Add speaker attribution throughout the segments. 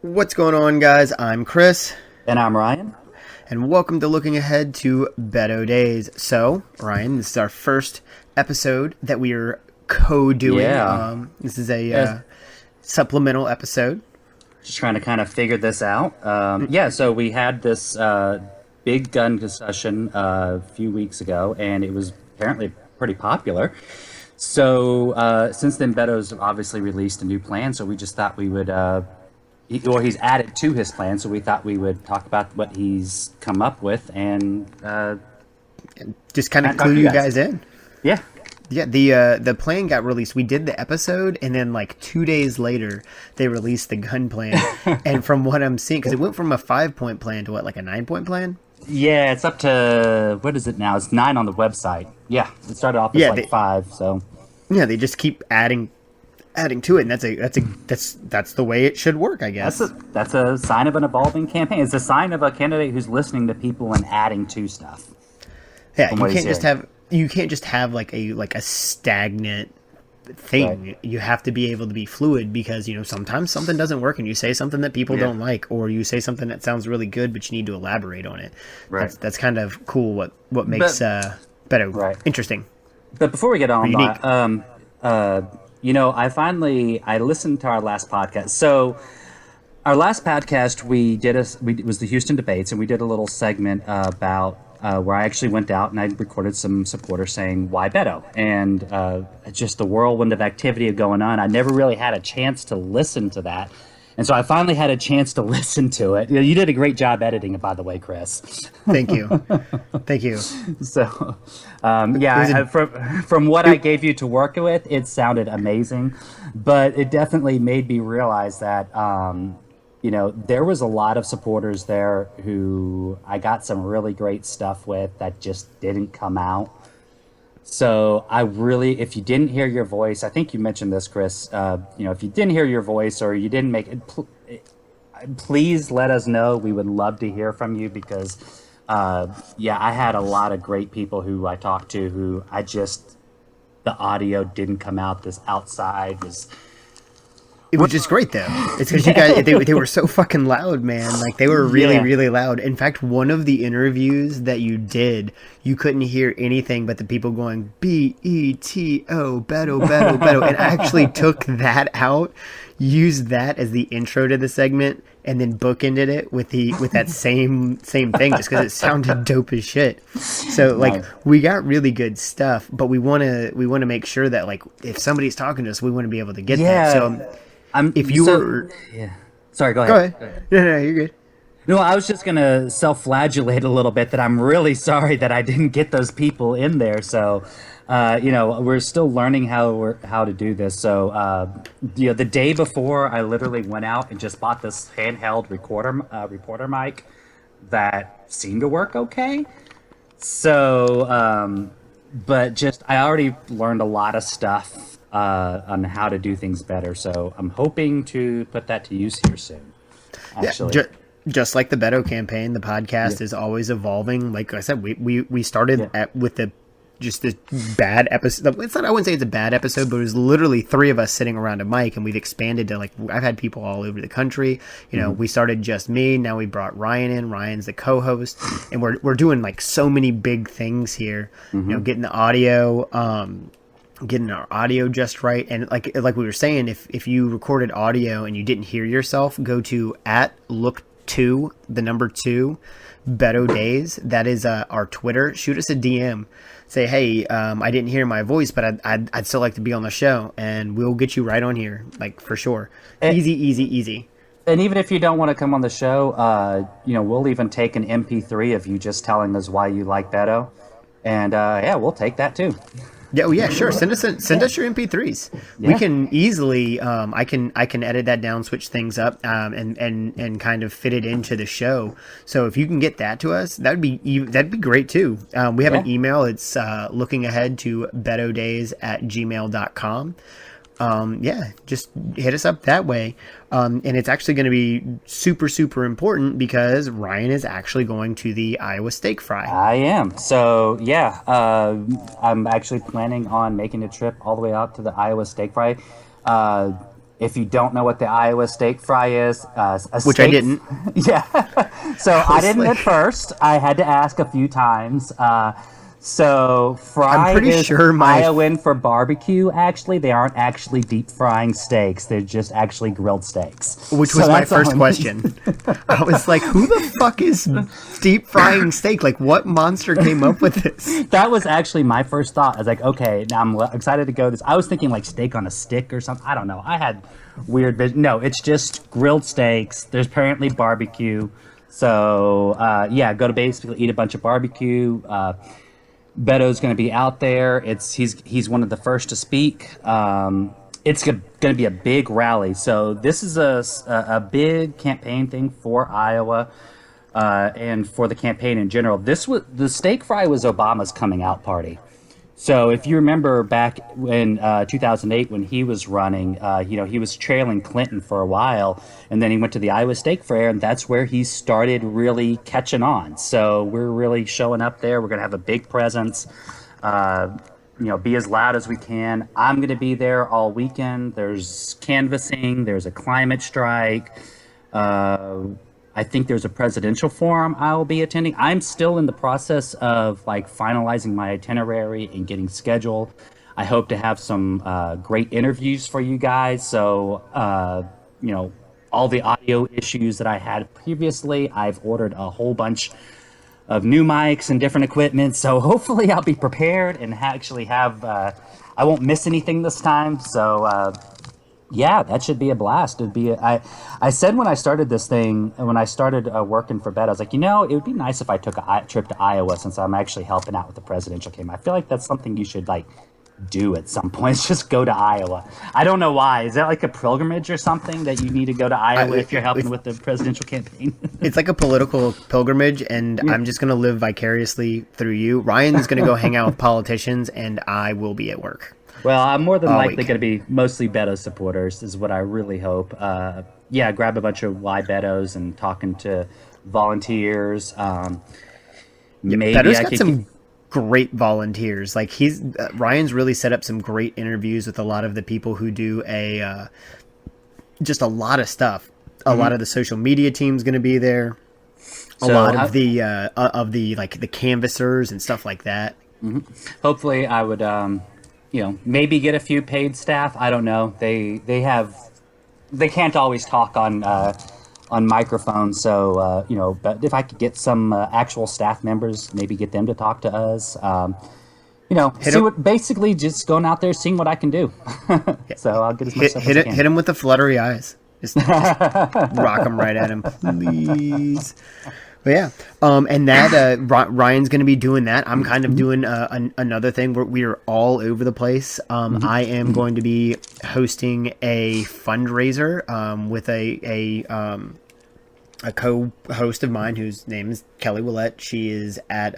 Speaker 1: What's going on, guys? I'm Chris.
Speaker 2: And I'm Ryan.
Speaker 1: And welcome to Looking Ahead to Beto Days. So, Ryan, this is our first episode that we are co-doing.
Speaker 2: Yeah.
Speaker 1: This is a supplemental episode.
Speaker 2: Just trying to kind of figure this out. So we had this big gun discussion a few weeks ago, and it was apparently pretty popular. So since then, Beto's obviously released a new plan, so we just thought we would... he's added to his plan, so we thought we would talk about what he's come up with and
Speaker 1: just kind of clue you guys in.
Speaker 2: Yeah.
Speaker 1: Yeah, the plan got released. We did the episode, and then like 2 days later, they released the gun plan. And from what I'm seeing, because it went from a 5-point plan to what, like a 9-point plan?
Speaker 2: Yeah, it's up to, what is it now? It's 9 on the website. Yeah, it started off as 5, so.
Speaker 1: Yeah, they just keep adding to it, and that's the way it should work, I guess.
Speaker 2: That's a sign of an evolving campaign. It's a sign of a candidate who's listening to people and adding to stuff.
Speaker 1: Yeah, you can't just have like a stagnant thing. Right. You have to be able to be fluid, because sometimes something doesn't work and you say something that people don't like, or you say something that sounds really good but you need to elaborate on it. Right. That's kind of cool. What makes Beto interesting.
Speaker 2: But before we get on, I listened to our last podcast. So our last podcast it was the Houston debates, and we did a little segment about where I actually went out and I recorded some supporters saying, "Why Beto?" And just the whirlwind of activity going on. I never really had a chance to listen to that. And so I finally had a chance to listen to it. You did a great job editing it, by the way, Chris.
Speaker 1: Thank you. Thank you.
Speaker 2: So, from what I gave you to work with, it sounded amazing. But it definitely made me realize that, there was a lot of supporters there who I got some really great stuff with that just didn't come out. So if you didn't hear your voice, I think you mentioned this, Chris, if you didn't hear your voice or you didn't make it, please let us know. We would love to hear from you, because, I had a lot of great people who I talked to who the audio didn't come out. This outside was...
Speaker 1: It was just great, though. It's because you guys, they were so fucking loud, man. Like, they were really, really loud. In fact, one of the interviews that you did, you couldn't hear anything but the people going, B-E-T-O, Beto, Beto, Beto. And I actually took that out, used that as the intro to the segment, and then bookended it with that same thing, just because it sounded dope as shit. So, we got really good stuff, but we want to make sure that, like, if somebody's talking to us, we want to be able to get that. So...
Speaker 2: Sorry, go ahead.
Speaker 1: No, you're good.
Speaker 2: No, I was just going to self-flagellate a little bit that I'm really sorry that I didn't get those people in there. So, we're still learning how to do this. So, the day before, I literally went out and just bought this handheld reporter mic that seemed to work okay. So, I already learned a lot of stuff on how to do things better. So I'm hoping to put that to use here soon, actually.
Speaker 1: Yeah, just like the Beto campaign, the podcast is always evolving. Like I said, we started with this bad episode. I wouldn't say it's a bad episode, but it was literally 3 of us sitting around a mic, and we've expanded to, like, I've had people all over the country. We started just me. Now we brought Ryan in. Ryan's the co-host, and we're doing like so many big things here. Getting the audio, getting our audio just right. And like we were saying, if you recorded audio and you didn't hear yourself, go to @look2 Beto Days. That is our Twitter. Shoot us a DM. Say, hey, I didn't hear my voice, but I'd still like to be on the show, and we'll get you right on here, like, for sure. Easy.
Speaker 2: And even if you don't want to come on the show, we'll even take an MP3 of you just telling us why you like Beto, and we'll take that too.
Speaker 1: Yeah, sure. Send us your MP3s. Yeah. We can easily. I can edit that down, switch things up, and kind of fit it into the show. So if you can get that to us, that'd be great too. We have an email. It's lookingahead to betodays@gmail.com. yeah, just hit us up that way. And it's actually going to be super, super important because Ryan is actually going to the Iowa Steak Fry.
Speaker 2: I am. So, yeah, I'm actually planning on making a trip all the way out to the Iowa Steak Fry. If you don't know what the Iowa Steak Fry is,
Speaker 1: Which I didn't.
Speaker 2: Yeah. So I didn't at first. I had to ask a few times. So fry
Speaker 1: I'm pretty
Speaker 2: is
Speaker 1: sure
Speaker 2: Iowan for barbecue, actually. They aren't actually deep frying steaks. They're just actually grilled steaks.
Speaker 1: Which was my first question. I was like, who the fuck is deep frying steak? Like, what monster came up with this?
Speaker 2: That was actually my first thought. I was like, okay, now I'm excited to go this. I was thinking like steak on a stick or something. I don't know. I had weird vision. No, it's just grilled steaks. There's apparently barbecue. So, yeah, go to basically eat a bunch of barbecue. Beto's going to be out there. He's one of the first to speak. It's going to be a big rally. So this is a big campaign thing for Iowa and for the campaign in general. The steak fry was Obama's coming out party. So if you remember back in 2008 when he was running, he was trailing Clinton for a while, and then he went to the Iowa Steak Fair, and that's where he started really catching on. So we're really showing up there. We're going to have a big presence, be as loud as we can. I'm going to be there all weekend. There's canvassing. There's a climate strike. I think there's a presidential forum I will be attending. I'm still in the process of finalizing my itinerary and getting scheduled. I hope to have some great interviews for you guys. So, all the audio issues that I had previously, I've ordered a whole bunch of new mics and different equipment. So hopefully I'll be prepared and actually have, I won't miss anything this time. So, yeah, that should be a blast. I said when I started this thing, when I started working for Beto, I was like, it would be nice if I took a trip to Iowa since I'm actually helping out with the presidential campaign. I feel like that's something you should do at some point. Just go to Iowa. I don't know why. Is that like a pilgrimage or something that you need to go to Iowa if you're helping with the presidential campaign?
Speaker 1: It's like a political pilgrimage, and I'm just going to live vicariously through you. Ryan's going to go hang out with politicians, and I will be at work.
Speaker 2: Well, I'm more than likely going to be mostly Beto supporters, is what I really hope. Grab a bunch of Y Betos and talking to volunteers. Maybe
Speaker 1: Beto's got some great volunteers. Ryan's really set up some great interviews with a lot of the people who do just a lot of stuff. A lot of the social media team's going to be there. A lot of the canvassers and stuff like that.
Speaker 2: Mm-hmm. Hopefully, I would. Maybe get a few paid staff. I don't know. They can't always talk on microphones. So, but if I could get some actual staff members, maybe get them to talk to us. Basically just going out there, seeing what I can do. So I'll get as much stuff as I can.
Speaker 1: Hit him with the fluttery eyes. Just rock them right at him, please. But yeah, and that Ryan's going to be doing that. I'm kind of doing another thing where we are all over the place. I am going to be hosting a fundraiser with a co-host of mine whose name is Kelly Willett. She is at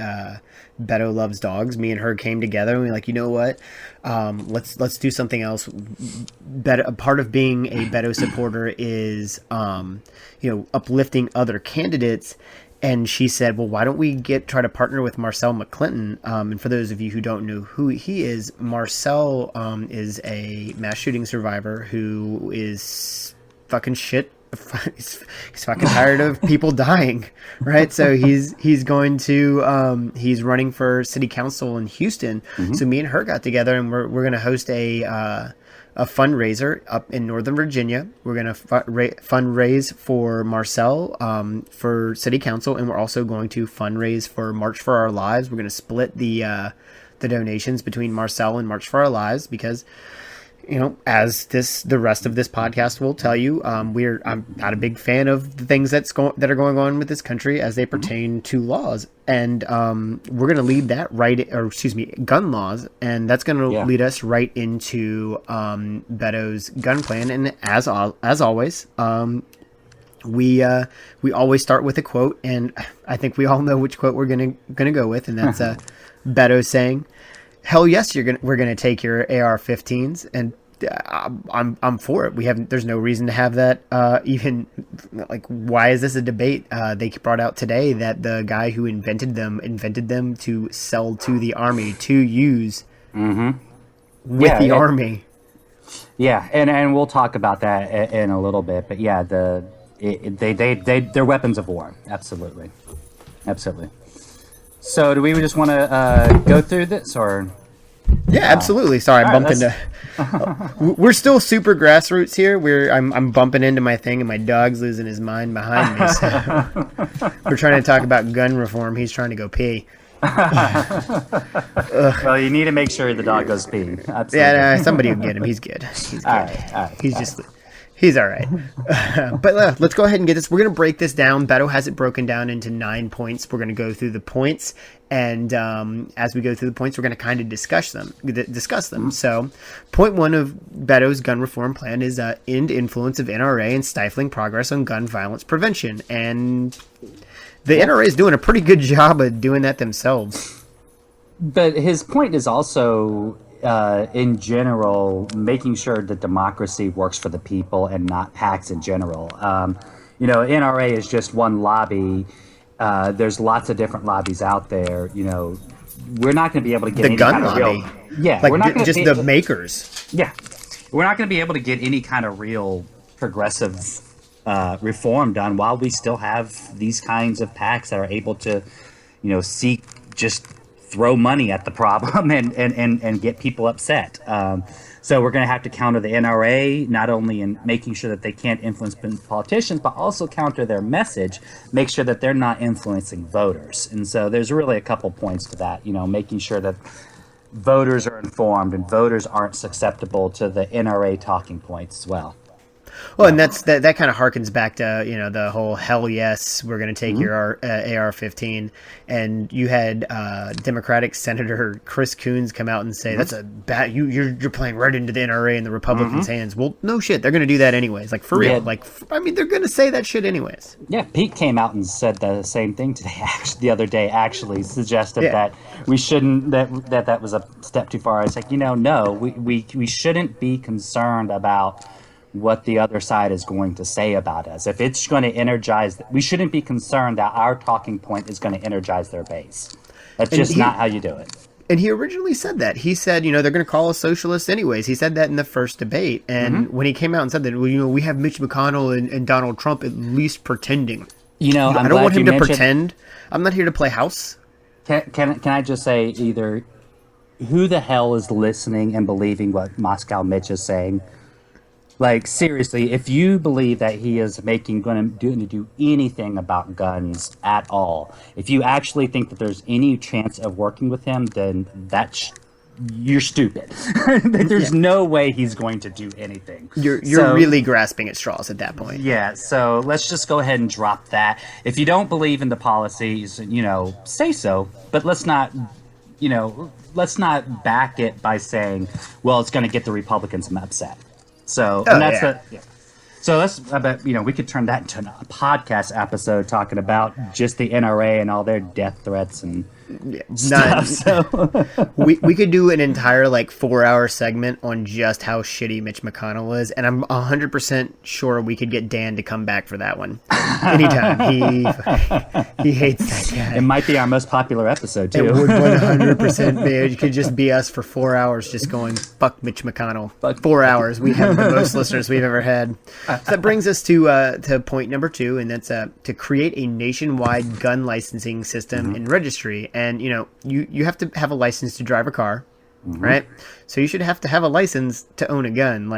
Speaker 1: Beto Loves Dogs. Me and her came together and we were like, you know what? Let's do something else. A part of being a Beto supporter is uplifting other candidates. And she said, well, why don't we try to partner with Marcel McClinton? And for those of you who don't know who he is, Marcel is a mass shooting survivor who is fucking shit. He's fucking tired of people dying, right? So he's going to he's running for city council in Houston. So me and her got together and we're going to host a fundraiser up in Northern Virginia. We're going to fundraise for Marcel for city council, and we're also going to fundraise for March for Our Lives. We're going to split the donations between Marcel and March for Our Lives because, as the rest of this podcast will tell you, I'm not a big fan of the things that are going on with this country as they pertain to laws, and we're going to lead that gun laws, and that's going to lead us right into Beto's gun plan. And as always, we always start with a quote, and I think we all know which quote we're going to go with, and that's Beto saying, "Hell yes, we're gonna take your AR-15s," and I'm for it. There's no reason to have that. Even like, why is this a debate? They brought out today that the guy who invented them to sell to the army to use with the army.
Speaker 2: Yeah, and we'll talk about that in a little bit. But yeah, they're weapons of war. Absolutely. So do we just want to go through this, or?
Speaker 1: Yeah, absolutely. Sorry, I bumped into. We're still super grassroots here. I'm bumping into my thing, and my dog's losing his mind behind me. So we're trying to talk about gun reform. He's trying to go pee.
Speaker 2: Well, you need to make sure the dog goes pee. Absolutely.
Speaker 1: Yeah, somebody will get him. He's good. All right. He's all right. But let's go ahead and get this. We're going to break this down. Beto has it broken down into 9 points. We're going to go through the points. And as we go through the points, we're going to kind of discuss them. So point 1 of Beto's gun reform plan is end influence of NRA and stifling progress on gun violence prevention. And the NRA is doing a pretty good job of doing that themselves.
Speaker 2: But his point is also, in general, making sure that democracy works for the people and not PACs in general. NRA is just one lobby. There's lots of different lobbies out there. We're not going to be able to get
Speaker 1: the
Speaker 2: any
Speaker 1: gun
Speaker 2: kind
Speaker 1: lobby.
Speaker 2: Of real, yeah,
Speaker 1: like
Speaker 2: we're not
Speaker 1: just the makers.
Speaker 2: Yeah, we're not going to be able to get any kind of real progressive reform done while we still have these kinds of PACs that are able to, just throw money at the problem and get people upset. So we're going to have to counter the NRA, not only in making sure that they can't influence politicians, but also counter their message, make sure that they're not influencing voters. And so there's really a couple points to that, making sure that voters are informed and voters aren't susceptible to the NRA talking points as well.
Speaker 1: Well, and that kind of harkens back to, the whole hell yes, we're going to take your AR-15. And you had Democratic Senator Chris Coons come out and say, that's a bad, you're playing right into the NRA and the Republicans' hands. Well, no shit, they're going to do that anyways. Like, for real. Yeah. They're going to say that shit anyways.
Speaker 2: Yeah, Pete came out and said the same thing today, the other day, actually suggested that we shouldn't, that was a step too far. It's like, no, we shouldn't be concerned about what the other side is going to say about us. If it's going to energize, we shouldn't be concerned that our talking point is going to energize their base. That's just not how you do it.
Speaker 1: And he originally said that. He said, they're going to call us socialists anyways. He said that in the first debate. And when he came out and said that, we have Mitch McConnell and Donald Trump at least pretending. I don't want him to pretend. I'm not here to play house.
Speaker 2: Can I just say either who the hell is listening and believing what Moscow Mitch is saying? Like, seriously, if you believe that he is going to do anything about guns at all, if you actually think that there's any chance of working with him, then you're stupid. There's no way he's going to do anything.
Speaker 1: You're really grasping at straws at that point.
Speaker 2: Yeah, so let's just go ahead and drop that. If you don't believe in the policies, say so, but let's not back it by saying, well, it's going to get the Republicans upset. So So I bet we could turn that into a podcast episode talking about just the NRA and all their death threats and stuff. So
Speaker 1: we could do an entire 4-hour segment on just how shitty Mitch McConnell is, and I'm 100% sure we could get Dan to come back for that one anytime. He hates that guy.
Speaker 2: It might be our most popular episode too.
Speaker 1: It would 100% be. It could just be us for 4 hours just going fuck Mitch McConnell. 4 hours. We have the most listeners we've ever had. So that brings us to point number 2, and that's to create a nationwide gun licensing system and registry. And you have to have a license to drive a car, right? So you should have to have a license to own a gun.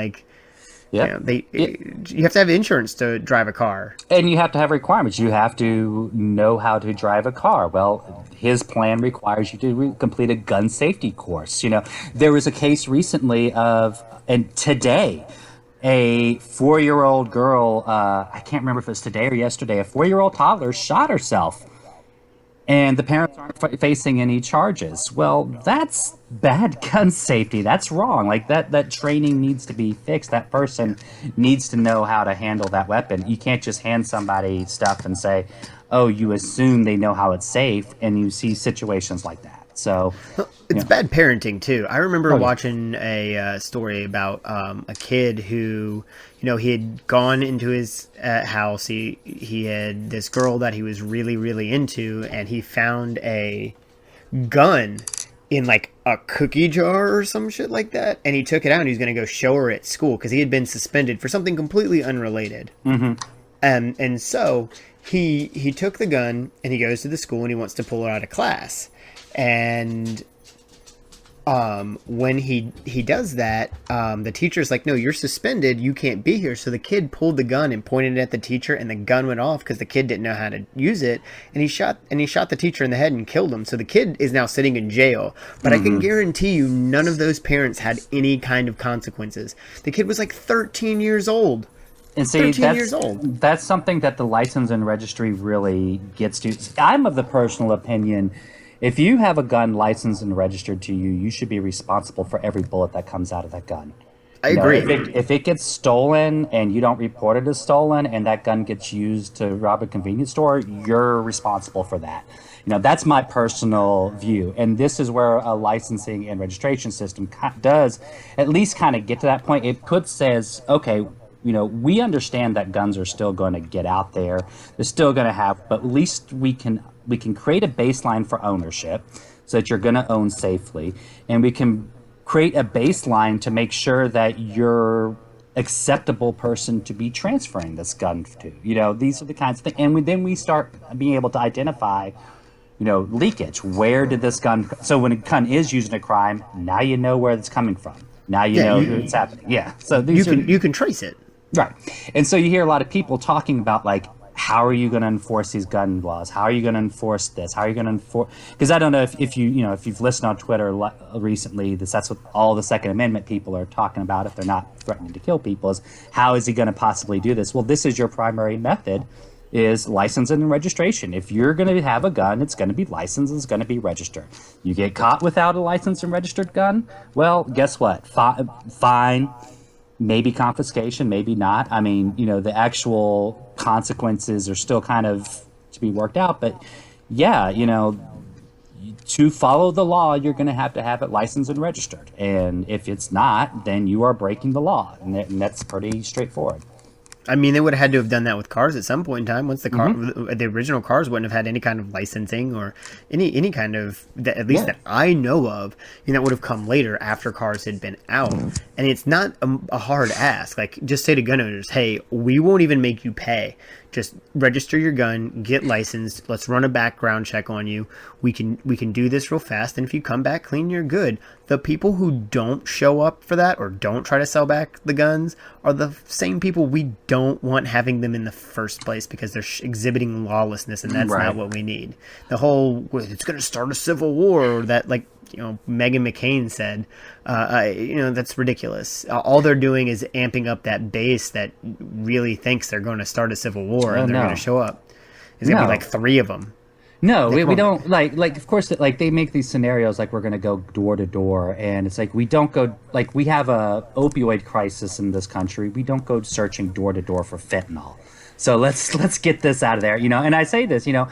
Speaker 1: You have to have insurance to drive a car,
Speaker 2: and you have to have requirements. You have to know how to drive a car. Well, his plan requires you to complete a gun safety course. There was a case recently and today, a 4-year-old girl, I can't remember if it was today or yesterday, a 4-year-old toddler shot herself. And the parents aren't facing any charges. Well, that's bad gun safety. That's wrong. That training needs to be fixed. That person needs to know how to handle that weapon. You can't just hand somebody stuff and say, oh, you assume they know how it's safe, and you see situations like that. So
Speaker 1: it's bad parenting too. I remember watching a story about a kid who, he had gone into his house. He had this girl that he was really, really into, and he found a gun in like a cookie jar or some shit like that, and he took it out and he was going to go show her at school because he had been suspended for something completely unrelated. And so he took the gun and he goes to the school and he wants to pull it out of class. And when he does that, the teacher's like, no, you're suspended, you can't be here. So the kid pulled the gun and pointed it at the teacher, and the gun went off because the kid didn't know how to use it, and he shot the teacher in the head and killed him. So the kid is now sitting in jail. But I can guarantee you none of those parents had any kind of consequences. The kid was like 13 years old.
Speaker 2: And see, that's something that the license and registry really gets to. I'm of the personal opinion, if you have a gun licensed and registered to you, you should be responsible for every bullet that comes out of that gun.
Speaker 1: I agree.
Speaker 2: If it gets stolen and you don't report it as stolen, and that gun gets used to rob a convenience store, you're responsible for that. That's my personal view. And this is where a licensing and registration system does at least kind of get to that point. It says, okay, we understand that guns are still going to get out there. They're still going to have, but at least we can create a baseline for ownership so that you're going to own safely. And we can create a baseline to make sure that you're acceptable person to be transferring this gun to. These are the kinds of things. And then we start being able to identify, leakage. Where did this gun? So when a gun is used in a crime, now you know where it's coming from. Now you know it's happening. Yeah. So
Speaker 1: you can trace it.
Speaker 2: Right. And so you hear a lot of people talking about, like, how are you going to enforce these gun laws? How are you going to enforce this? How are you going to enforce? Because I don't know if you've listened on Twitter recently, that's what all the Second Amendment people are talking about. If they're not threatening to kill people, is how is he going to possibly do this? Well, this is your primary method, is license and registration. If you're going to have a gun, it's going to be licensed, it's going to be registered. You get caught without a licensed and registered gun, well, guess what? Fine. Maybe confiscation, maybe not. I mean, the actual consequences are still kind of to be worked out. But yeah, to follow the law, you're going to have it licensed and registered. And if it's not, then you are breaking the law. And that's pretty straightforward.
Speaker 1: I mean, they would have had to have done that with cars at some point in time. Once the original cars wouldn't have had any kind of licensing or any kind of that I know of, that would have come later after cars had been out. And it's not a hard ask. Like, just say to gun owners, hey, we won't even make you pay. Just register your gun, get licensed. Let's run a background check on you. We can do this real fast, and if you come back clean, you're good. The people who don't show up for that or don't try to sell back the guns are the same people we don't want having them in the first place because they're exhibiting lawlessness, and that's not what we need. The whole it's going to start a civil war, that Meghan McCain said, that's ridiculous. All they're doing is amping up that base that really thinks they're going to start a civil war and they're going to show up. There's going to be like 3 of them.
Speaker 2: No, we don't like of course, like they make these scenarios like we're going to go door to door, and it's like we don't go, like we have a opioid crisis in this country. We don't go searching door to door for fentanyl. So let's get this out of there, and I say this, well,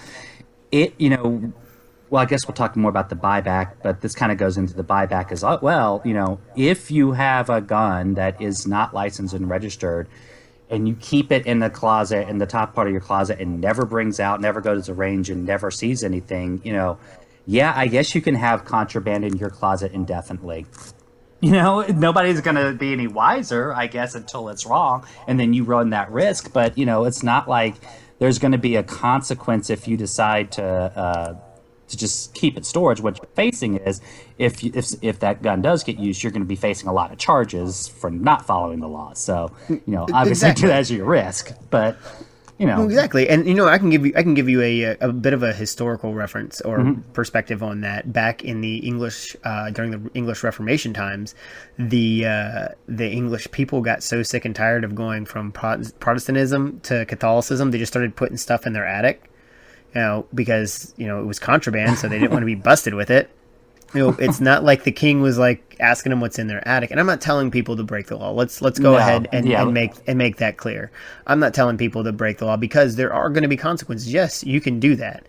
Speaker 2: I guess we'll talk more about the buyback, but this kind of goes into the buyback as well. If you have a gun that is not licensed and registered, and you keep it in the closet, in the top part of your closet, and never brings out, never goes to range, and never sees anything, I guess you can have contraband in your closet indefinitely. Nobody's going to be any wiser, I guess, until it's wrong, and then you run that risk. But, it's not like there's going to be a consequence if you decide to just keep it storage. What you're facing is if that gun does get used, you're going to be facing a lot of charges for not following the law. So, obviously that's your risk, but
Speaker 1: exactly. And I can give you a bit of a historical reference or perspective on that. Back in the English during the English Reformation times, the English people got so sick and tired of going from Protestantism to Catholicism, they just started putting stuff in their attic. Because, it was contraband, so they didn't want to be busted with it. It's not like the king was like asking them what's in their attic. And I'm not telling people to break the law. Let's go ahead and make that clear. I'm not telling people to break the law because there are going to be consequences. Yes, you can do that.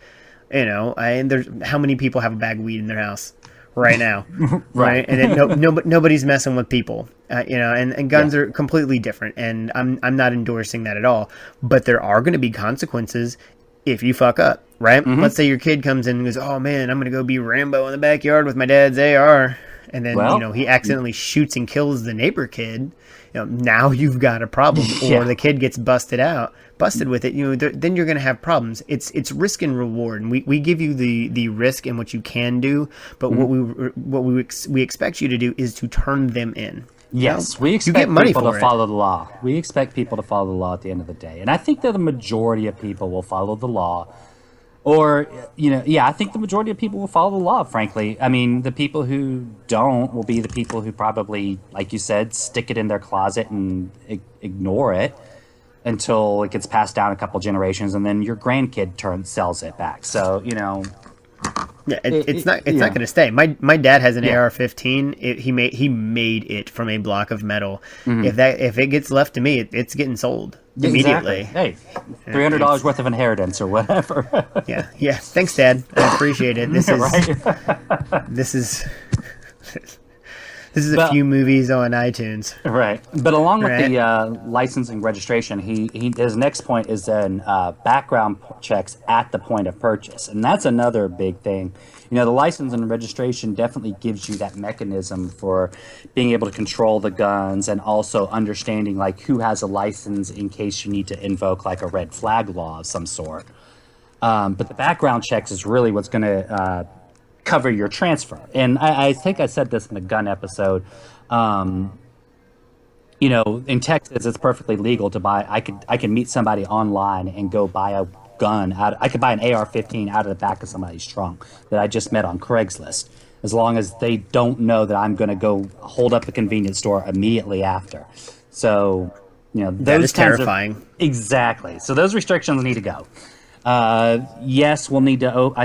Speaker 1: And there's how many people have a bag of weed in their house right now,
Speaker 2: Right.
Speaker 1: And then nobody's messing with people, and guns are completely different, and I'm not endorsing that at all, but there are going to be consequences if you fuck up, right? Let's say your kid comes in and goes, oh man, I'm going to go be Rambo in the backyard with my dad's AR, and then
Speaker 2: Well,
Speaker 1: he accidentally shoots and kills the neighbor kid. Now you've got a problem, or the kid gets busted with it. Then you're going to have problems. It's risk and reward, and we give you the risk and what you can do, but what we expect you to do is to turn them in.
Speaker 2: Yes, we expect people to follow the law. We expect people to follow the law at the end of the day, and I think that the majority of people will follow the law. Or, I think the majority of people will follow the law, frankly. I mean, the people who don't will be the people who probably, like you said, stick it in their closet and ignore it until it gets passed down a couple generations, and then your grandkid sells it back. So,
Speaker 1: Yeah, it's not going to stay. My dad has an AR-15. He made it from a block of metal. If it gets left to me, it's getting sold immediately.
Speaker 2: Hey, $300 worth of inheritance or whatever.
Speaker 1: Yeah. Thanks, Dad. I appreciate it. This is a few movies on iTunes.
Speaker 2: Right. But along with the licensing registration, his next point is then background checks at the point of purchase. And that's another big thing. The license and registration definitely gives you that mechanism for being able to control the guns and also understanding like who has a license in case you need to invoke like a red flag law of some sort. But the background checks is really what's going to cover your transfer. And I think I said this in the gun episode. In Texas, it's perfectly legal to buy. I can meet somebody online and go buy a gun. I could buy an AR-15 out of the back of somebody's trunk that I just met on Craigslist, as long as they don't know that I'm going to go hold up the convenience store immediately after. So,
Speaker 1: that is terrifying.
Speaker 2: Exactly. So those restrictions need to go. Yes, we'll need to open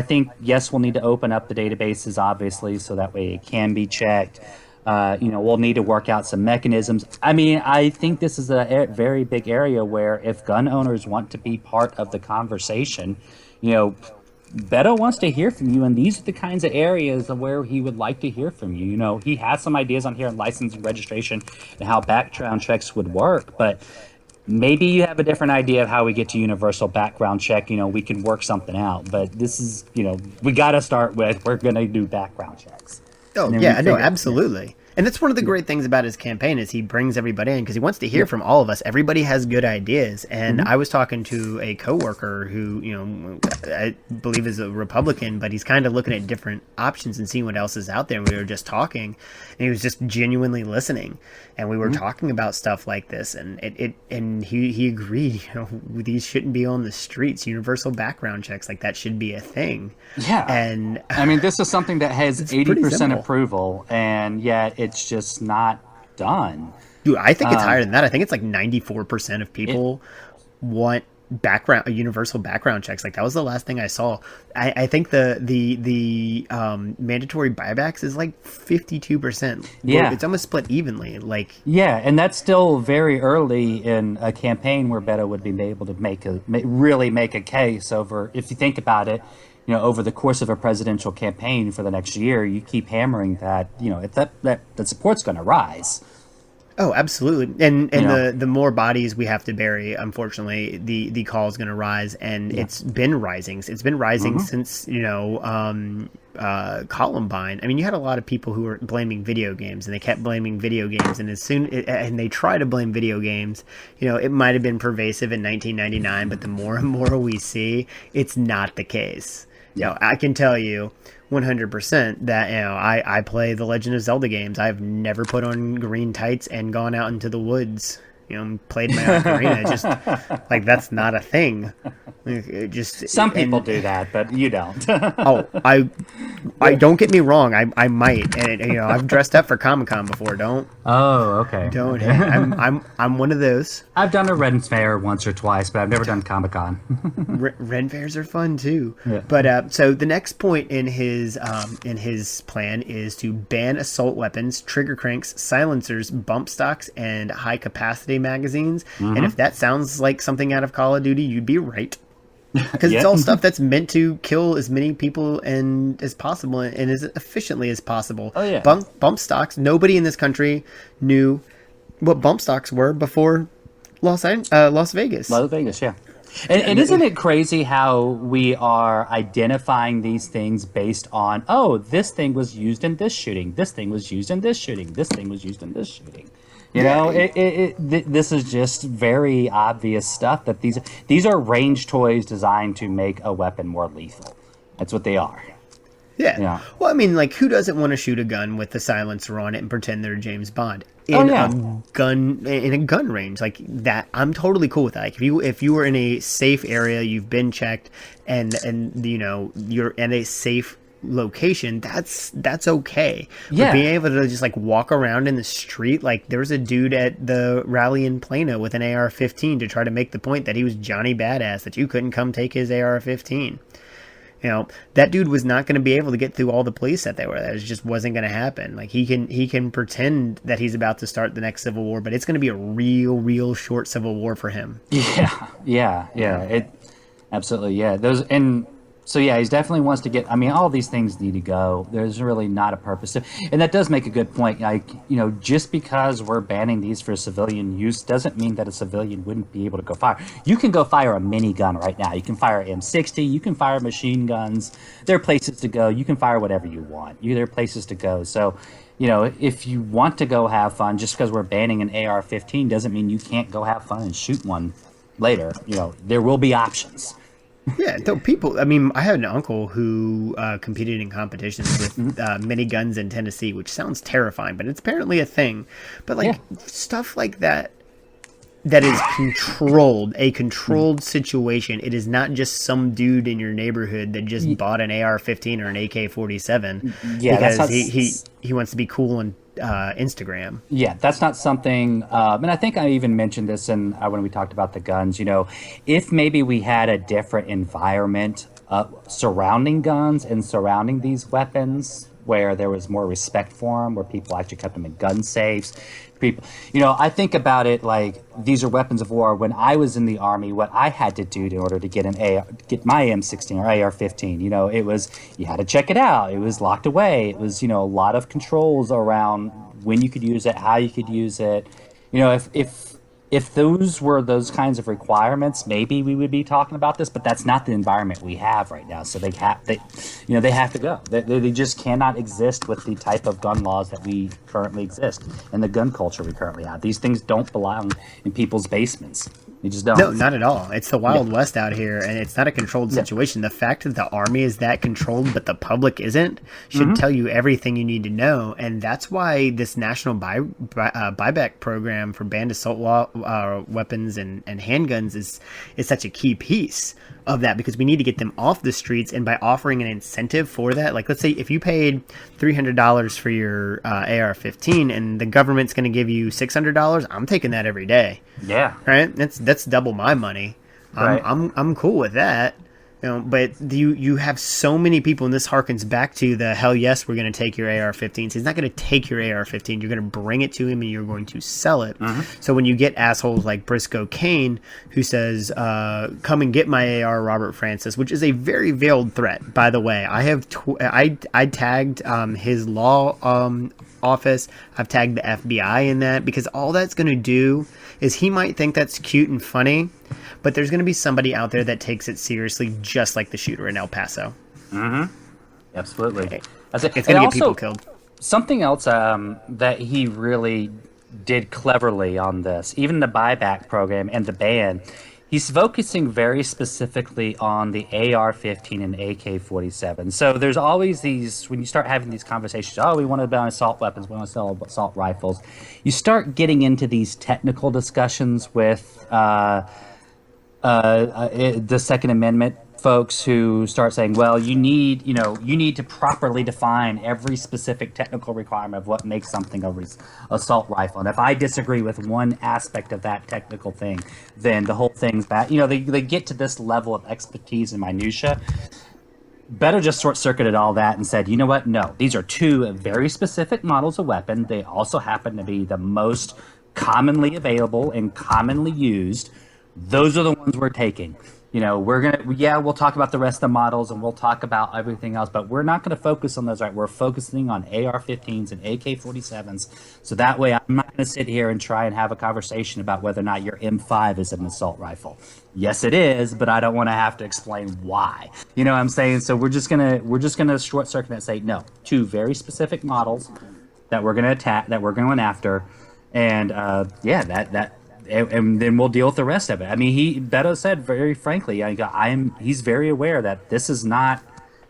Speaker 2: up the databases, obviously, so that way it can be checked. We'll need to work out some mechanisms. I mean, I think this is a very big area where if gun owners want to be part of the conversation, Beto wants to hear from you, and these are the kinds of areas where he would like to hear from you. He has some ideas on here on license and registration and how background checks would work, but maybe you have a different idea of how we get to universal background check. We can work something out, but this is, we got to start with, we're going to do background checks.
Speaker 1: Oh, yeah, no, absolutely. And that's one of the great things about his campaign is he brings everybody in because he wants to hear from all of us. Everybody has good ideas. And I was talking to a coworker who, I believe is a Republican, but he's kind of looking at different options and seeing what else is out there. And we were just talking, and he was just genuinely listening. And we were talking about stuff like this, and he agreed. These shouldn't be on the streets. Universal background checks, like that should be a thing.
Speaker 2: Yeah,
Speaker 1: and
Speaker 2: I mean, this is something that has 80% approval, and yet it's just not done.
Speaker 1: Dude, I think it's higher than that. I think it's like 94% of people want universal background checks. Like that was the last thing I saw. I think the mandatory buybacks is like 52%.
Speaker 2: Yeah,
Speaker 1: it's almost split evenly. Like
Speaker 2: and that's still very early in a campaign where Beto would be able to really make a case over. If you think about it, over the course of a presidential campaign for the next year, you keep hammering that that support's going to rise.
Speaker 1: Oh, absolutely. And the more bodies we have to bury, unfortunately, the call is going to rise, and it's been rising. It's been rising since Columbine. I mean, you had a lot of people who were blaming video games, and they kept blaming video games, and and they try to blame video games. It might have been pervasive in 1999, but the more and more we see, it's not the case. I can tell you 100% that I play the Legend of Zelda games. I've never put on green tights and gone out into the woods, played my ocarina. Just like that's not a thing.
Speaker 2: Some people do that, but you don't.
Speaker 1: I don't get me wrong. I might, and I've dressed up for Comic-Con before. Don't.
Speaker 2: Oh, okay.
Speaker 1: Don't. I'm one of those.
Speaker 2: I've done a Ren Fair once or twice, but I've never done Comic-Con.
Speaker 1: Ren Fairs are fun too.
Speaker 2: Yeah.
Speaker 1: But so the next point in his plan is to ban assault weapons, trigger cranks, silencers, bump stocks, and high capacity magazines. And if that sounds like something out of Call of Duty, you'd be right. because it's all stuff that's meant to kill as many people and as possible and as efficiently as possible.
Speaker 2: Oh yeah.
Speaker 1: Bump stocks. Nobody in this country knew what bump stocks were before Las Vegas.
Speaker 2: Las Vegas, yeah. And isn't it crazy how we are identifying these things based on, oh, this thing was used in this shooting, this thing was used in this shooting, this thing was used in this shooting. You know, this is just very obvious stuff that these are range toys designed to make a weapon more lethal. That's what they are.
Speaker 1: Yeah. Well, I mean, like, who doesn't want to shoot a gun with the silencer on it and pretend they're James Bond in a gun range like that? I'm totally cool with that. Like, if you were in a safe area, you've been checked, and you know you're in a safe location, that's okay.
Speaker 2: Yeah.
Speaker 1: But being able to just like walk around in the street, like there was a dude at the rally in Plano with an AR-15 to try to make the point that he was Johnny Badass, that you couldn't come take his AR-15. You know, that dude was not going to be able to get through all the police that they were. That just wasn't going to happen. Like he can pretend that he's about to start the next civil war, but it's going to be a real short civil war for him.
Speaker 2: Yeah. It absolutely, yeah. So yeah, he definitely wants to get. I mean, all these things need to go. There's really not a purpose to, and that does make a good point. Like, you know, just because we're banning these for civilian use doesn't mean that a civilian wouldn't be able to go fire. You can go fire a minigun right now. You can fire M60. You can fire machine guns. There are places to go. You can fire whatever you want. There are places to go. So, you know, if you want to go have fun, just because we're banning an AR-15 doesn't mean you can't go have fun and shoot one later. You know, there will be options.
Speaker 1: Yeah, so people, I mean, I had an uncle who competed in competitions with miniguns in Tennessee, which sounds terrifying, but it's apparently a thing. But like stuff like that is a controlled situation. It is not just some dude in your neighborhood that just bought an AR-15 or an AK-47 because he wants to be cool on Instagram.
Speaker 2: Yeah, that's not something, and I think I even mentioned this when we talked about the guns. You know, if maybe we had a different environment surrounding guns and surrounding these weapons, where there was more respect for them, where people actually kept them in gun safes. People, you know, I think about it like these are weapons of war. When I was in the Army, what I had to do in order to get get my M16 or AR-15, you know, it was, you had to check it out. It was locked away. It was, you know, a lot of controls around when you could use it, how you could use it. You know, if those were those kinds of requirements, maybe we would be talking about this, but that's not the environment we have right now. So they have to go. They just cannot exist with the type of gun laws that we currently exist and the gun culture we currently have. These things don't belong in people's basements. You just don't.
Speaker 1: No, not at all. It's the Wild West out here, and it's not a controlled situation. The fact that the Army is that controlled, but the public isn't, should tell you everything you need to know. And that's why this national buyback program for banned assault weapons and handguns is such a key piece of that, because we need to get them off the streets. And by offering an incentive for that, like let's say if you paid $300 for your AR-15 and the government's going to give you $600, I'm taking that every day.
Speaker 2: Yeah,
Speaker 1: right. That's double my money. I'm cool with that. You know, but you have so many people, and this harkens back to the hell yes, we're going to take your AR-15s. He's not going to take your AR-15. You're going to bring it to him, and you're going to sell it. So when you get assholes like Briscoe Kane, who says, "Come and get my AR, Robert Francis," which is a very veiled threat, by the way. I have I tagged his law office. I've tagged the FBI in that, because all that's going to do is he might think that's cute and funny, but there's going to be somebody out there that takes it seriously, just like the shooter in El Paso.
Speaker 2: Absolutely.
Speaker 1: Okay. It's going to get people killed.
Speaker 2: Something else that he really did cleverly on this, even the buyback program and the ban, he's focusing very specifically on the AR-15 and AK-47. So there's always these, when you start having these conversations, we want to ban assault weapons, we want to sell assault rifles, you start getting into these technical discussions with the Second Amendment folks, who start saying, well, you need to properly define every specific technical requirement of what makes something a assault rifle. And if I disagree with one aspect of that technical thing, then the whole thing's bad. You know, they get to this level of expertise and minutia. Better just short-circuited all that and said, you know what? No, these are two very specific models of weapon. They also happen to be the most commonly available and commonly used. Those are the ones we're taking. we'll talk about the rest of the models and we'll talk about everything else, but we're not going to focus on those, right? We're focusing on AR-15s and AK-47s. So that way I'm not going to sit here and try and have a conversation about whether or not your M5 is an assault rifle. Yes, it is, but I don't want to have to explain why. You know what I'm saying? So we're just going to short circuit and say, no, 2 very specific models that we're going to attack, that we're going after. And and then we'll deal with the rest of it. I mean, Beto said very frankly, he's very aware that this is not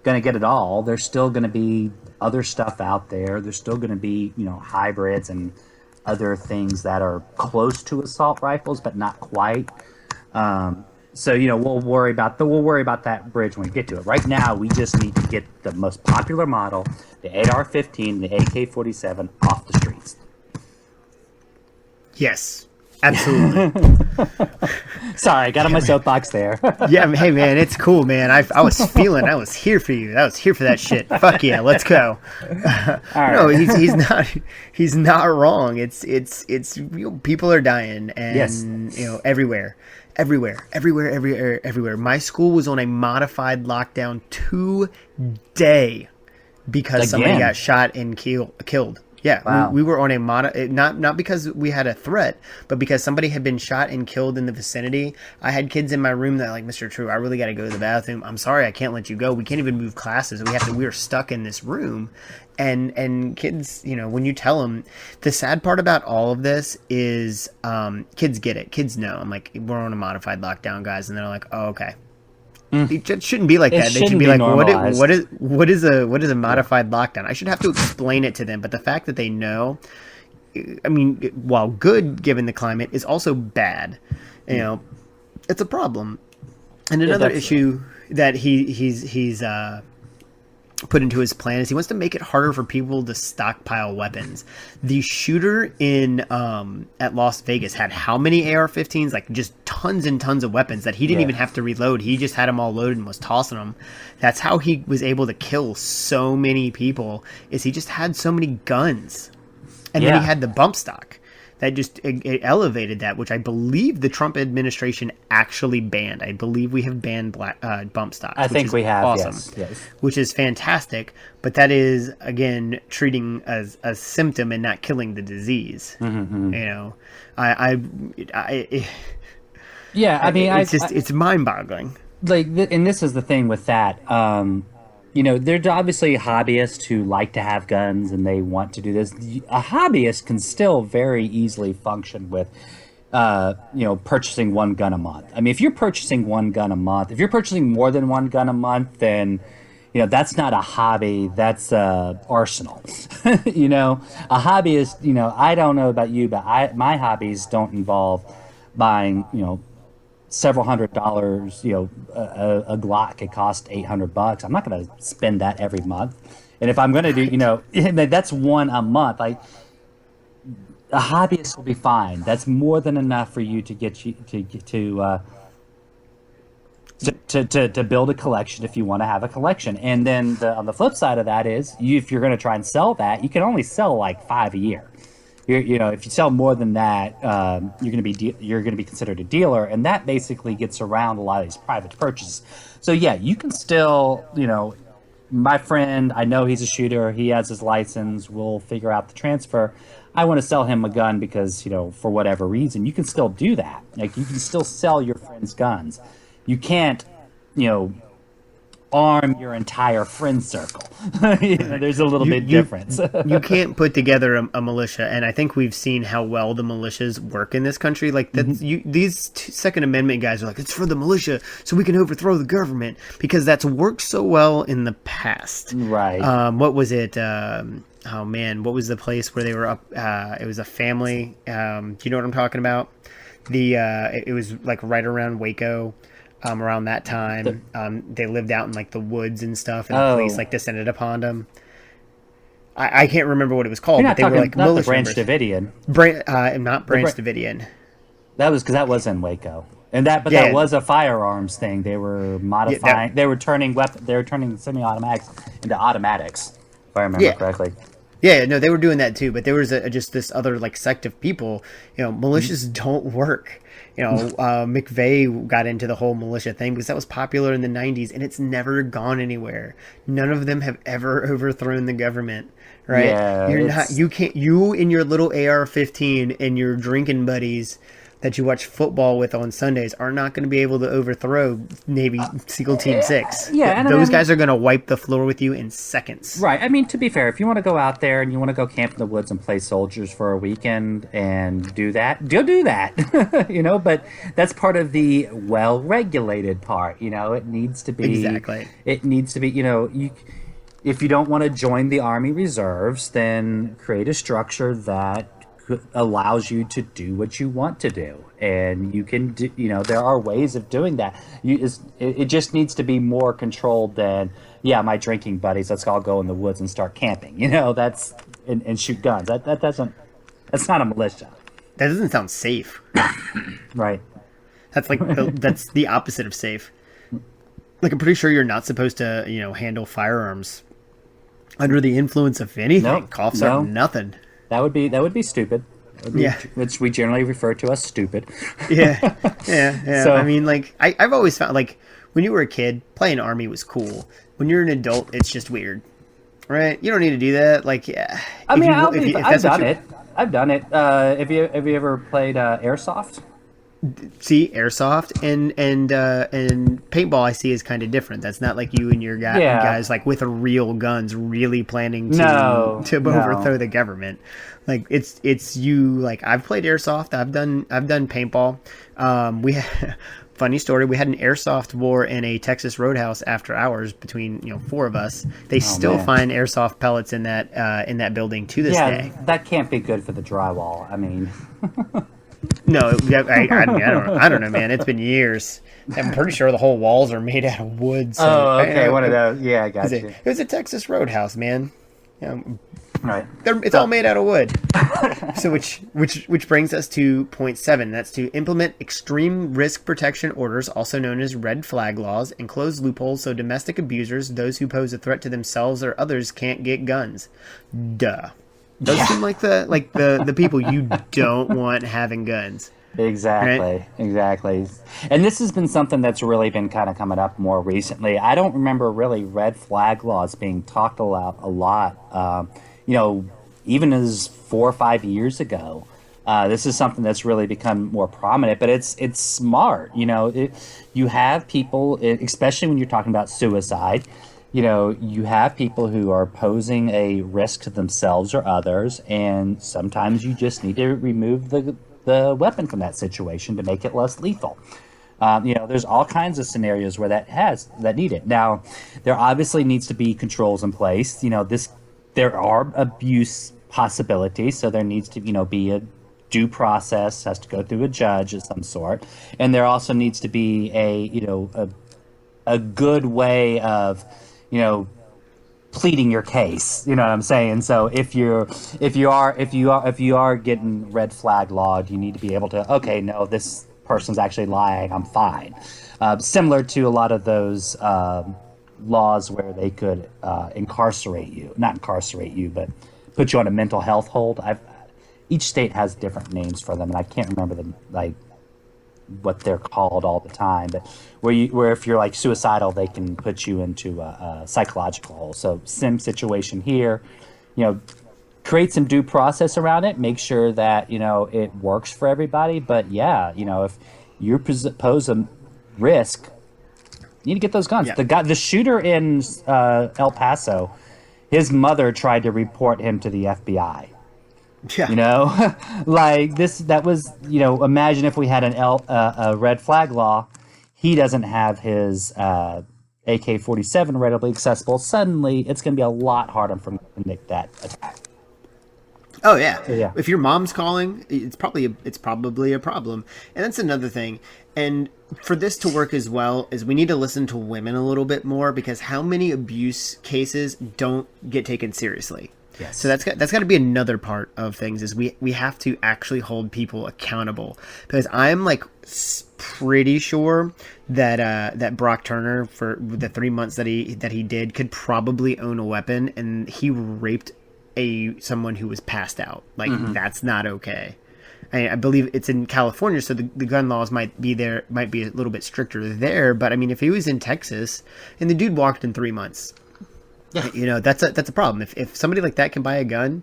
Speaker 2: going to get it all. There's still going to be other stuff out there. There's still going to be, hybrids and other things that are close to assault rifles, but not quite. So we'll worry about that bridge when we get to it. Right now, we just need to get the most popular model, the AR-15, the AK-47, off the streets.
Speaker 1: Yes. Absolutely.
Speaker 2: Sorry, I got on my soapbox there.
Speaker 1: Yeah, hey man, it's cool, man. I was here for you. I was here for that shit. Fuck yeah, let's go. No, he's not wrong. It's people are dying, and
Speaker 2: yes.
Speaker 1: Everywhere. My school was on a modified lockdown today because somebody got shot and killed. Yeah, wow. we were on a not because we had a threat, but because somebody had been shot and killed in the vicinity. I had kids in my room that like, Mr. True, I really got to go to the bathroom. I'm sorry, I can't let you go. We can't even move classes. We are stuck in this room. And kids, when you tell them, the sad part about all of this is kids get it. Kids know. I'm like, we're on a modified lockdown, guys. And they're like, oh, okay. It shouldn't be like that. They should be like, what is a modified lockdown? I should have to explain it to them. But the fact that they know, I mean, while good given the climate, is also bad. It's a problem. And another issue that he's put into his plan is he wants to make it harder for people to stockpile weapons. The shooter in at Las Vegas had how many AR-15s? Like just tons and tons of weapons that he didn't even have to reload. He just had them all loaded and was tossing them. That's how he was able to kill so many people, is he just had so many guns. And then he had the bump stock. That just it elevated that, which I believe the Trump administration actually banned. I believe we have banned bump stocks.
Speaker 2: I think we have,
Speaker 1: awesome,
Speaker 2: yes.
Speaker 1: Which is fantastic. But that is, again, treating as a symptom and not killing the disease. Mm-hmm. It's mind-boggling.
Speaker 2: And this is the thing with that. There's obviously hobbyists who like to have guns and they want to do this. A hobbyist can still very easily function with, purchasing one gun a month. I mean, if you're purchasing one gun a month, if you're purchasing more than one gun a month, then, that's not a hobby. That's a arsenal. A hobbyist, I don't know about you, but my hobbies don't involve buying, several $100s, a Glock could cost $800. I'm not going to spend that every month. And if I'm going to do, that's one a month. Like a hobbyist will be fine. That's more than enough for you to get you to build a collection if you want to have a collection. And then on the flip side of that is, if you're going to try and sell that, you can only sell like 5 a year. If you sell more than that, you're going to be considered a dealer, and that basically gets around a lot of these private purchases. So yeah, you can still, my friend, I know he's a shooter. He has his license. We'll figure out the transfer. I want to sell him a gun because, for whatever reason, you can still do that. Like you can still sell your friend's guns. You can't, arm your entire friend circle. There's a little bit difference.
Speaker 1: You can't put together a militia, and I think we've seen how well the militias work in this country. Like these Second Amendment guys are like, it's for the militia so we can overthrow the government, because that's worked so well in the past.
Speaker 2: Right.
Speaker 1: What was it? Oh man, what was the place where they were up? It was a family. Do you know what I'm talking about? It was like right around Waco. Around that time, they lived out in like the woods and stuff, and the police like descended upon them. I can't remember what it was called, but they were like militia
Speaker 2: Branch Davidian.
Speaker 1: Not Branch Davidian.
Speaker 2: That was in Waco, and that was a firearms thing. They were modifying. They were turning semi-automatics into automatics, if I remember correctly.
Speaker 1: Yeah, no, they were doing that too, but there was just this other like sect of people. Militias don't work. McVeigh got into the whole militia thing because that was popular in the 90s, and it's never gone anywhere. None of them have ever overthrown the government, right?
Speaker 2: Yeah,
Speaker 1: You and your little AR-15 and your drinking buddies that you watch football with on Sundays are not going to be able to overthrow Navy SEAL Team 6.
Speaker 2: Yeah, and
Speaker 1: those guys are going to wipe the floor with you in seconds.
Speaker 2: Right. I mean, to be fair, if you want to go out there and you want to go camp in the woods and play soldiers for a weekend and do that, do that. But that's part of the well-regulated part. It needs to be
Speaker 1: Exactly.
Speaker 2: It needs to be. If you don't want to join the Army Reserves, then create a structure that allows you to do what you want to do, and you can do, there are ways of doing that. It just needs to be more controlled than my drinking buddies, let's all go in the woods and start camping, that's and shoot guns. That's not a militia.
Speaker 1: That doesn't sound safe.
Speaker 2: Right.
Speaker 1: That's that's the opposite of safe. Like, I'm pretty sure you're not supposed to handle firearms under the influence of anything.
Speaker 2: Nope.
Speaker 1: Coughs are nothing.
Speaker 2: That would be stupid. Which we generally refer to as stupid.
Speaker 1: Yeah. So, I mean, I've always found, when you were a kid, playing Army was cool. When you're an adult, it's just weird. Right? You don't need to do that.
Speaker 2: I've done it. Have you ever played airsoft?
Speaker 1: See, airsoft and paintball I see is kind of different. That's not like you and your guys with real guns really planning to overthrow the government. It's you. I've played airsoft. I've done paintball. Funny story. We had an airsoft war in a Texas roadhouse after hours between 4 of us. They still find airsoft pellets in that building to this day.
Speaker 2: That can't be good for the drywall. I mean.
Speaker 1: No, I don't know, man. It's been years. I'm pretty sure the whole walls are made out of wood. So,
Speaker 2: okay, one of those. Yeah, I got you.
Speaker 1: It was a Texas roadhouse, man.
Speaker 2: Right.
Speaker 1: It's all made out of wood. So, which brings us to point 7. That's to implement extreme risk protection orders, also known as red flag laws, and close loopholes so domestic abusers, those who pose a threat to themselves or others, can't get guns. Duh. Those seem like the people you don't want having guns.
Speaker 2: Exactly, right? Exactly. And this has been something that's really been kind of coming up more recently. I don't remember really red flag laws being talked about a lot. Even as 4 or 5 years ago. This is something that's really become more prominent, but it's smart. You have people, especially when you're talking about suicide. You have people who are posing a risk to themselves or others, and sometimes you just need to remove the weapon from that situation to make it less lethal. There's all kinds of scenarios where that need it. Now, there obviously needs to be controls in place. There are abuse possibilities, so there needs to be a due process, has to go through a judge of some sort, and there also needs to be a good way of pleading your case. You know what I'm saying? So if you are getting red flag lawed, you need to be able to, okay, no, this person's actually lying, I'm fine. Similar to a lot of those laws where they could not incarcerate you, but put you on a mental health hold. Each state has different names for them, and I can't remember them what they're called all the time, but where if you're suicidal, they can put you into a psychological hole. So same situation here, create some due process around it, make sure that it works for everybody. But if you pose a risk, you need to get those guns. Yeah. The shooter in El Paso, his mother tried to report him to the FBI.
Speaker 1: Yeah.
Speaker 2: That was, imagine if we had a red flag law, he doesn't have his AK-47 readily accessible. Suddenly, it's going to be a lot harder for him to make that attack.
Speaker 1: Oh yeah.
Speaker 2: So, yeah.
Speaker 1: If your mom's calling, it's probably a problem. And that's another thing. And for this to work as well, is we need to listen to women a little bit more, because how many abuse cases don't get taken seriously?
Speaker 2: Yes.
Speaker 1: So that's got to be another part of things, is we have to actually hold people accountable, because I'm pretty sure that Brock Turner, for the 3 months that he did, could probably own a weapon, and he raped someone who was passed out. Like, that's not okay. I believe it's in California, so the gun laws might be a little bit stricter there. But I mean, if he was in Texas and the dude walked in 3 months, that's a problem. If somebody like that can buy a gun,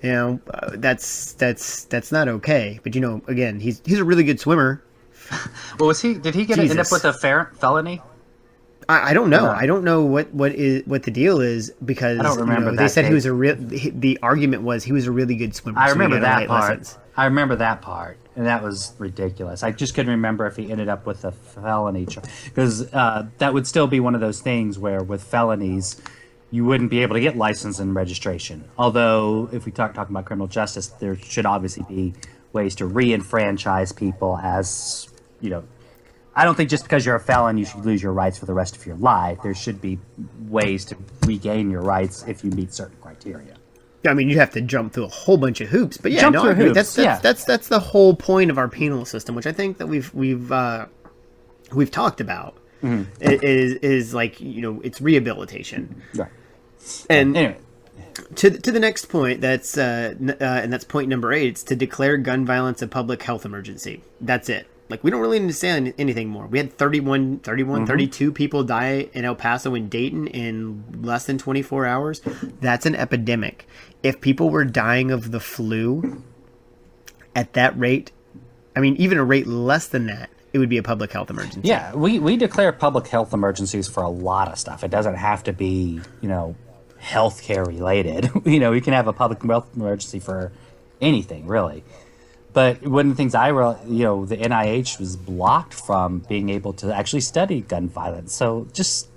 Speaker 1: that's not okay. But again, he's a really good swimmer.
Speaker 2: Well, did he end up with a felony?
Speaker 1: I don't know. I don't know what the deal is, because
Speaker 2: I don't remember
Speaker 1: they said he was the argument was he was a really good swimmer.
Speaker 2: I remember that part. I remember that part, and that was ridiculous. I just couldn't remember if he ended up with a felony, because that would still be one of those things where with felonies you wouldn't be able to get license and registration. Although if we talking about criminal justice, there should obviously be ways to re-enfranchise people, as I don't think just because you're a felon you should lose your rights for the rest of your life. There should be ways to regain your rights if you meet certain criteria.
Speaker 1: Yeah, I mean, you have to jump through a whole bunch of hoops, but yeah, I agree. That's the whole point of our penal system, which I think that we've talked about. Is like it's rehabilitation,
Speaker 2: right?
Speaker 1: And
Speaker 2: anyway,
Speaker 1: to the next point, that's and that's point number 8. It's to declare gun violence a public health emergency. That's it. Like, we don't really need to say anything more. We had 32 people die in El Paso and Dayton in less than 24 hours. That's an epidemic. If people were dying of the flu at that rate, I mean, even a rate less than that, it would be a public health emergency.
Speaker 2: Yeah, we declare public health emergencies for a lot of stuff. It doesn't have to be, healthcare related. We can have a public health emergency for anything, really. But one of the things the NIH was blocked from being able to actually study gun violence. So just,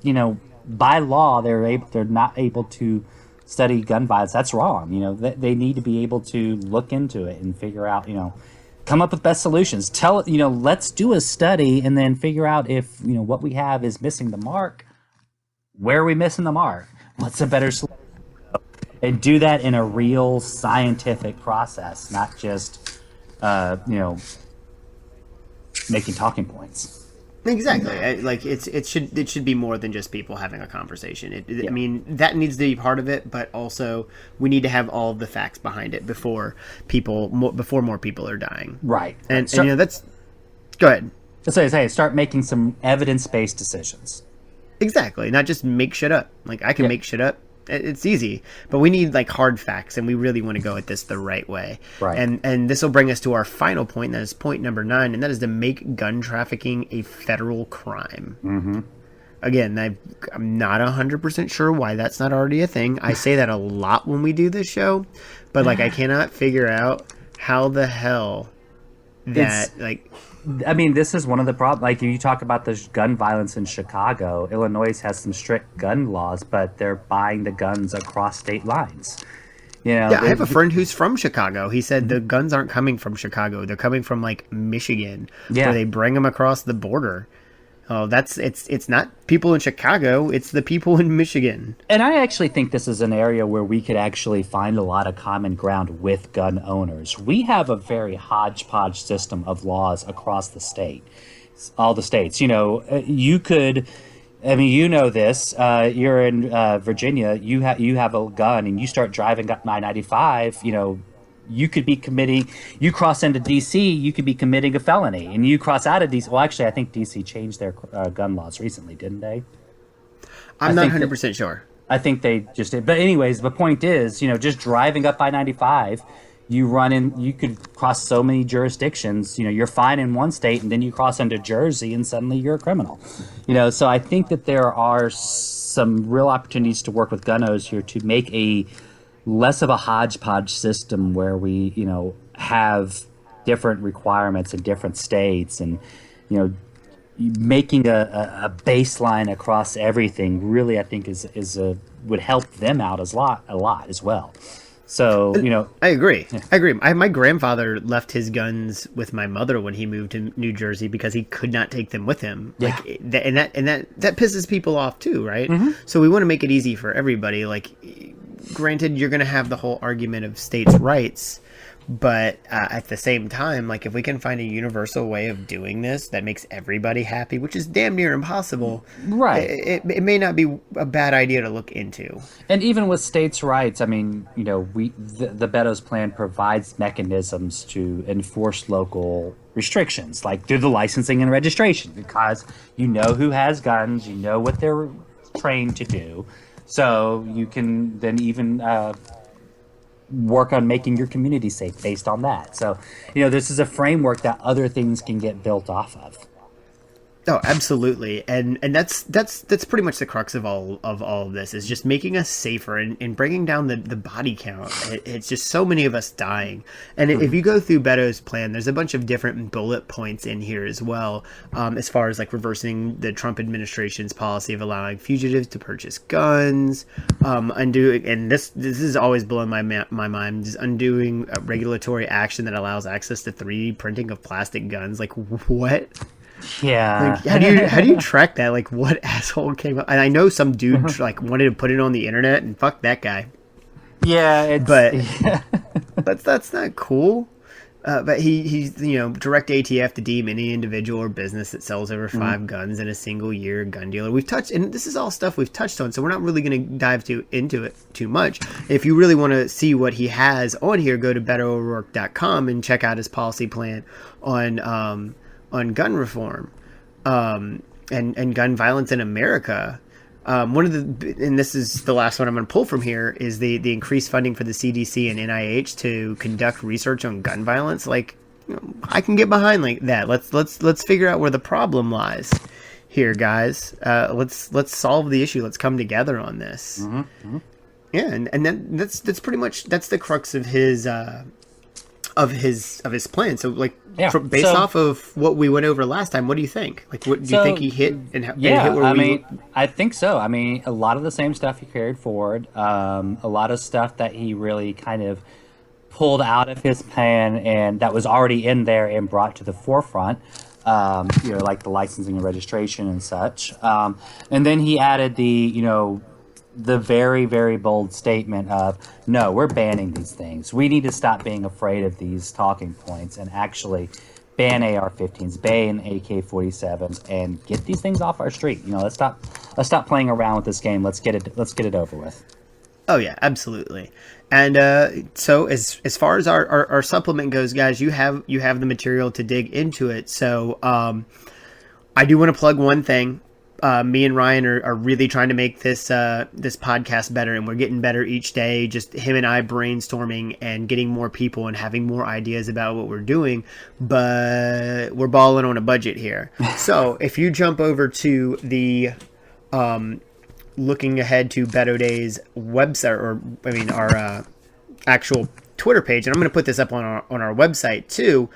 Speaker 2: by law, they're not able to study gun violence. That's wrong. They need to be able to look into it and figure out, come up with best solutions. Let's do a study and then figure out if, what we have is missing the mark. Where are we missing the mark? What's a better solution? And do that in a real scientific process, not just making talking points.
Speaker 1: Exactly. It should be more than just people having a conversation. I mean, that needs to be part of it, but also we need to have all of the facts behind it before more people are dying.
Speaker 2: Right.
Speaker 1: And that's. Go ahead.
Speaker 2: Start making some evidence-based decisions.
Speaker 1: Exactly. Not just make shit up. Like, I can make shit up. It's easy, but we need hard facts, and we really want to go at this the right way.
Speaker 2: Right.
Speaker 1: And this will bring us to our final point. That is point number 9, and that is to make gun trafficking a federal crime.
Speaker 2: Mm-hmm.
Speaker 1: Again, I'm not 100% sure why that's not already a thing. I say that a lot when we do this show, but I cannot figure out how the hell that
Speaker 2: this is one of the problems. Like, you talk about the gun violence in Chicago. Illinois has some strict gun laws, but they're buying the guns across state lines. I
Speaker 1: have a friend who's from Chicago. He said the guns aren't coming from Chicago; they're coming from Michigan, where they bring them across the border. Oh, it's not people in Chicago; it's the people in Michigan.
Speaker 2: And I actually think this is an area where we could actually find a lot of common ground with gun owners. We have a very hodgepodge system of laws across the state, all the states. You could. I mean, this. You're in Virginia. You have a gun, and you start driving up I-95. You could be committing. You cross into D.C., you could be committing a felony, and you cross out of D.C. Well, actually, I think D.C. changed their gun laws recently, didn't they?
Speaker 1: I'm not 100% sure.
Speaker 2: I think they just did. But anyways, the point is, just driving up I-95, you could cross so many jurisdictions. You're fine in one state, and then you cross into Jersey, and suddenly you're a criminal. So I think that there are some real opportunities to work with gun owners here to make a less of a hodgepodge system where we, have different requirements in different states, and, making a baseline across everything really, I think would help them out a lot as well. So,
Speaker 1: I agree. Yeah. I agree. My grandfather left his guns with my mother when he moved to New Jersey because he could not take them with him.
Speaker 2: Yeah.
Speaker 1: That pisses people off too, right?
Speaker 2: Mm-hmm.
Speaker 1: So we want to make it easy for everybody. Granted, you're going to have the whole argument of states' rights, But at the same time, like if we can find a universal way of doing this that makes everybody happy, which is damn near impossible,
Speaker 2: Right.
Speaker 1: it may not be a bad idea to look into.
Speaker 2: And even with states' rights, I mean, the Beto's plan provides mechanisms to enforce local restrictions, like through the licensing and registration, because you know who has guns, you know what they're trained to do, so you can then even work on making your community safe based on that. So, this is a framework that other things can get built off of.
Speaker 1: Oh, absolutely, and that's pretty much the crux of all of this, is just making us safer and bringing down the body count. It's just so many of us dying, and if you go through Beto's plan, there's a bunch of different bullet points in here as well, as far as like reversing the Trump administration's policy of allowing fugitives to purchase guns, undoing, and this has always blown my mind, just undoing regulatory action that allows access to 3D printing of plastic guns. Like what?
Speaker 2: Yeah.
Speaker 1: Like, how do you track that? Like, what asshole came up? And I know some dude like wanted to put it on the internet, and fuck that guy.
Speaker 2: Yeah,
Speaker 1: but that's not cool. But he's direct ATF to deem any individual or business that sells over 5 guns in a single year gun dealer. We've touched, and this is all stuff we've touched on, so we're not really going to dive into it too much. If you really want to see what he has on here, go to BetoO'Rourke.com and check out his policy plan on gun reform and gun violence in America. One of and this is the last one I'm going to pull from here, is the increased funding for the CDC and NIH to conduct research on gun violence. Like, I can get behind like that. Let's figure out where the problem lies here, guys. Let's solve the issue. Let's come together on this. Yeah, and then that's pretty much the crux of his plan. So like, based off of what we went over last time, what do you think? Like, what do you think he hit and hit where
Speaker 2: I think so. I mean, a lot of the same stuff he carried forward, a lot of stuff that he really kind of pulled out of his plan and that was already in there and brought to the forefront, like the licensing and registration and such. And then he added the very, very bold statement of, no, we're banning these things. We need to stop being afraid of these talking points and actually ban AR-15s, ban AK-47s, and get these things off our street. Let's stop playing around with this game. Let's get it over with.
Speaker 1: Oh yeah, absolutely. And so as far as our supplement goes, guys, you have the material to dig into it. So I do want to plug one thing. Me and Ryan are really trying to make this podcast better, and we're getting better each day. Just him and I brainstorming and getting more people and having more ideas about what we're doing, but we're balling on a budget here. So if you jump over to the looking ahead to Beto Day's website, our actual Twitter page, and I'm going to put this up on our website too.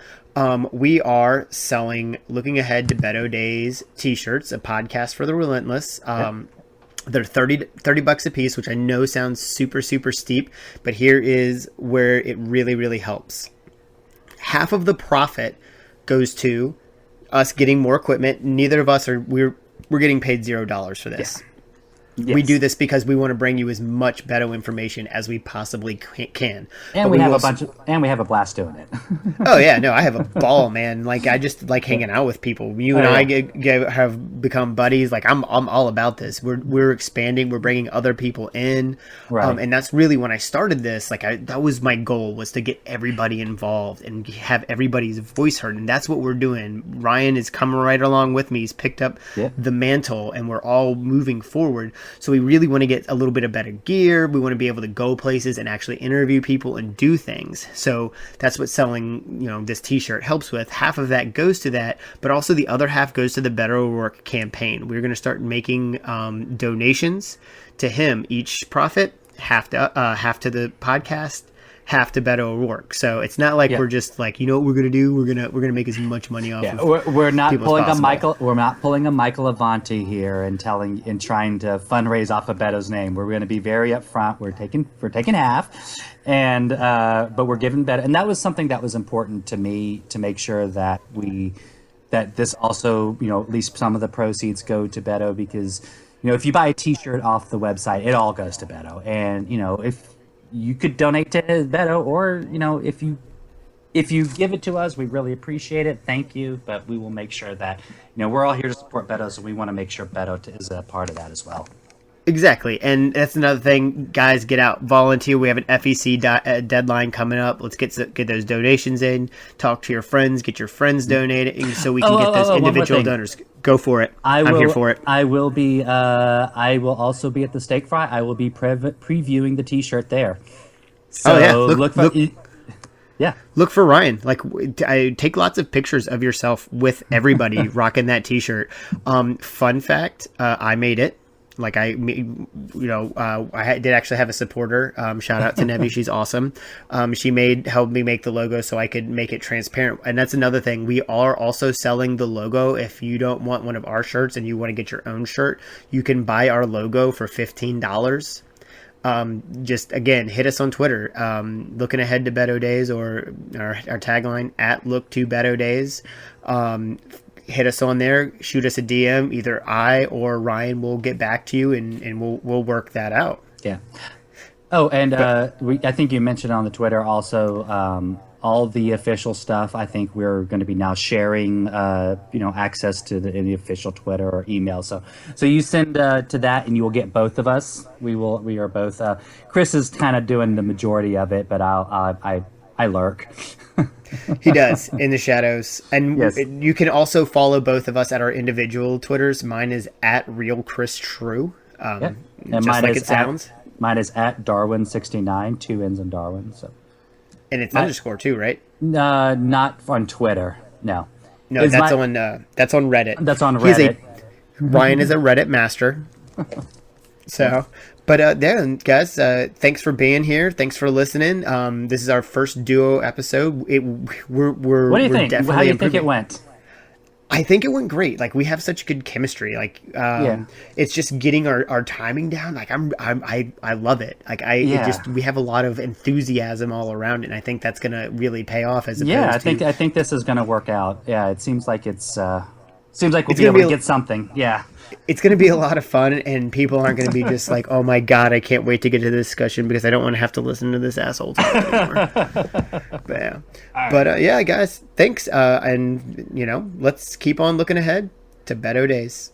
Speaker 1: We are selling Looking Ahead to Beto Days t-shirts, a podcast for the relentless. They're $30 a piece, which I know sounds super, super steep, but here is where it really, really helps. Half of the profit goes to us getting more equipment. Neither of us we're getting paid $0 for this. Yeah. Yes. We do this because we want to bring you as much Beto information as we possibly can.
Speaker 2: And we have a blast doing it.
Speaker 1: Oh yeah, no, I have a ball, man. Like, I just like hanging out with people. You and I have become buddies. Like, I'm all about this. We're expanding. We're bringing other people in. Right. And that's really when I started this. Like, that was my goal, was to get everybody involved and have everybody's voice heard. And that's what we're doing. Ryan is coming right along with me. He's picked up the mantle, and we're all moving forward. So we really want to get a little bit of better gear. We want to be able to go places and actually interview people and do things. So that's what selling, this t-shirt helps with. Half of that goes to that, but also the other half goes to the Beto O'Rourke campaign. We're going to start making donations to him. Each profit, half to the podcast, half to Beto O'Rourke. So it's not like we're just like, what we're gonna do? We're gonna make as much money off.
Speaker 2: We're not pulling a Michael. We're not pulling a Michael Avanti here and trying to fundraise off of Beto's name. We're going to be very upfront. We're taking half, and but we're giving Beto. And that was something that was important to me, to make sure that this also, at least some of the proceeds go to Beto, because if you buy a T-shirt off the website, it all goes to Beto. And if you could donate to Beto, or if you if you give it to us, we really appreciate it. Thank you. But we will make sure that, we're all here to support Beto, so we want to make sure Beto is a part of that as well.
Speaker 1: Exactly. And that's another thing, guys, get out, volunteer. We have an FEC deadline coming up. Let's get those donations in, talk to your friends, get your friends donating so we can get those individual donors. Go for it. I'm here for it.
Speaker 2: I will also be at the steak fry. I will be previewing the t-shirt there. So
Speaker 1: look for Ryan. Like, I take lots of pictures of yourself with everybody rocking that t-shirt. Fun fact, I made it. Like I did actually have a supporter. Shout out to Nevi. She's awesome. She helped me make the logo so I could make it transparent. And that's another thing. We are also selling the logo. If you don't want one of our shirts and you want to get your own shirt, you can buy our logo for $15. Just again, hit us on Twitter. Looking ahead to Beto Days, or our tagline at Look to Beto Days. Hit us on there, shoot us a DM. Either I or Ryan will get back to you, and we'll work that out.
Speaker 2: Yeah. Oh, and I think you mentioned on the Twitter also all the official stuff. I think we're going to be now sharing access to the official Twitter or email. So you send to that, and you will get both of us. We are both. Chris is kind of doing the majority of it, but I lurk.
Speaker 1: He does in the shadows. And yes. You can also follow both of us at our individual Twitters. Mine is at RealChrisTrue.
Speaker 2: And just mine like it sounds. Mine is at Darwin69, 2 N's in Darwin. So.
Speaker 1: And it's underscore too, right?
Speaker 2: Not on Twitter. No,
Speaker 1: that's on Reddit.
Speaker 2: That's on Reddit.
Speaker 1: Ryan is a Reddit master. So, but then, guys, thanks for being here. Thanks for listening. This is our first duo episode. What
Speaker 2: do you think? How do you think it went?
Speaker 1: I think it went great. Like, we have such good chemistry. Like, it's just getting our timing down. Like, I love it. Like, we have a lot of enthusiasm all around it. And I think that's gonna really pay off as opposed to.
Speaker 2: I think this is gonna work out. Yeah, it seems like we'll be able to get something. Yeah.
Speaker 1: It's going to be a lot of fun, and people aren't going to be just like, oh my God, I can't wait to get to the discussion because I don't want to have to listen to this asshole talk anymore. But yeah, guys, thanks. And let's keep on looking ahead to Beto Days.